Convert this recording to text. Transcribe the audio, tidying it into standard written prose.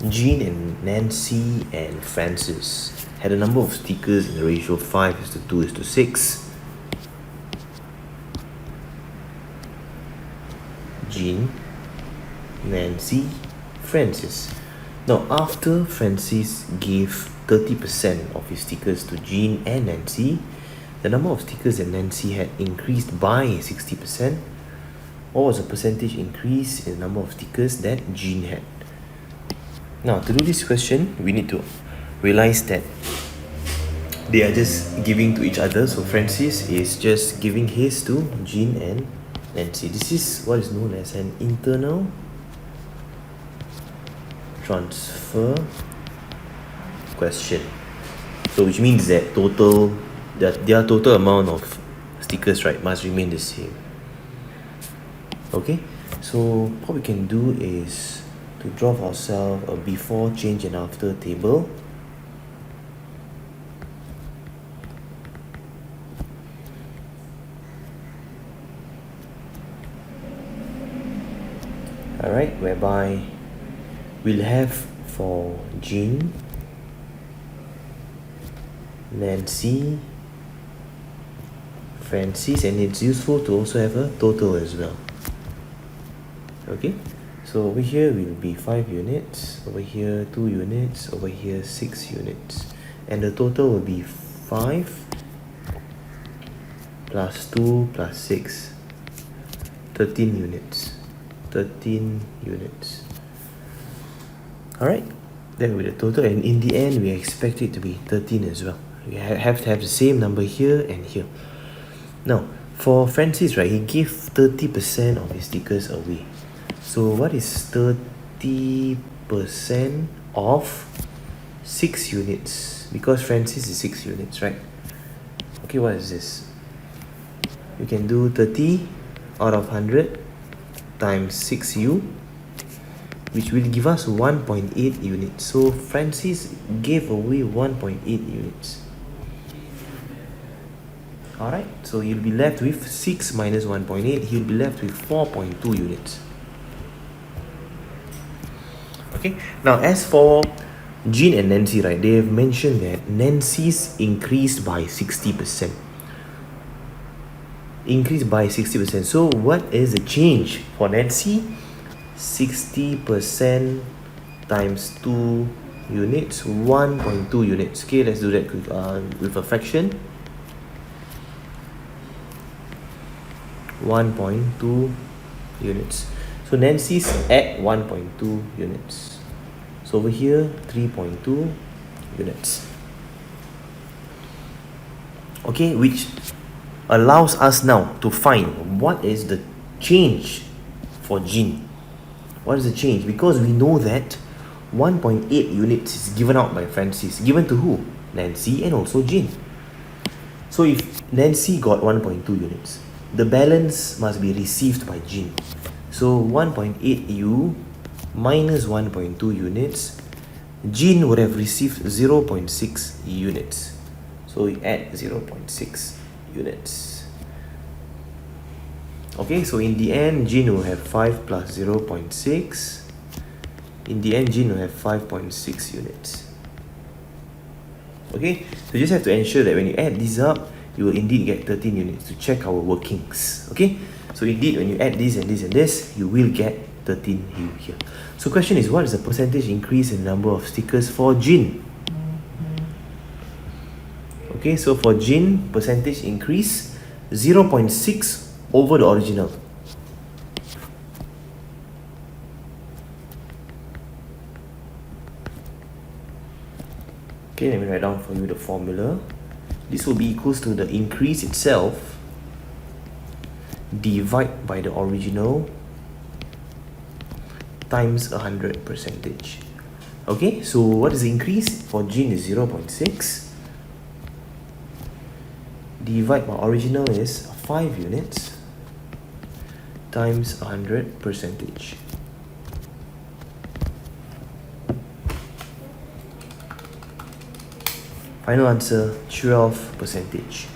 Jean and Nancy and Francis had a number of stickers in the ratio 5:2:6. Jean, Nancy, Francis. Now, after Francis gave 30% of his stickers to Jean and Nancy, the number of stickers that Nancy had increased by 60%. What was the percentage increase in the number of stickers that Jean had? Now, to do this question, we need to realize that they are just giving to each other. So Francis is just giving his to Jean and Nancy. This is what is known as an internal transfer question. So which means that their total amount of stickers, right, must remain the same. Okay, so what we can do is to draw for ourselves a before, change and after table. Alright, whereby we'll have for Jean, Nancy, Francis, and it's useful to also have a total as well. Okay, so over here will be 5 units, over here 2 units, over here 6 units, and the total will be 5 plus 2 plus 6, 13 units. 13 units. Alright, that will be the total, and in the end we expect it to be 13 as well. We have to have the same number here and here. Now, for Francis, right, he gave 30% of his stickers away. So what is 30% of 6 units? Because Francis is 6 units, right? Okay, what is this? You can do 30 out of 100 times 6u, which will give us 1.8 units. So Francis gave away 1.8 units. Alright, so you'll be left with 6 minus 1.8, he'll be left with 4.2 units. Okay, now as for Jean and Nancy, right, they have mentioned that Nancy's increased by 60%. Increased by 60%. So what is the change for Nancy? 60% times 2 units, 1.2 units. Okay, let's do that with a fraction. 1.2 units. So Nancy's at 1.2 units. So over here 3.2 units. Okay, which allows us now to find what is the change for Jean. What is the change? Because we know that 1.8 units is given out by Francis. Given to who? Nancy and also Jean. So if Nancy got 1.2 units, the balance must be received by Jean. So 1.8u minus 1.2 units, Jean would have received 0.6 units. So we add 0.6 units. Okay, so in the end, Jean will have 5 plus 0.6. In the end, Jean will have 5.6 units. Okay, so you just have to ensure that when you add these up, you will indeed get 13 units to check our workings. Okay, so indeed when you add this and this and this, you will get 13 here. So question is, what is the percentage increase in the number of stickers for Jean? Okay, so for Jean, percentage increase 0.6 over the original. Okay, let me write down for you the formula. This will be equals to the increase itself divide by the original times 100%. Okay, so what is the increase? For Jean is 0.6. Divide by original is 5 units times 100%. Final answer, 12%.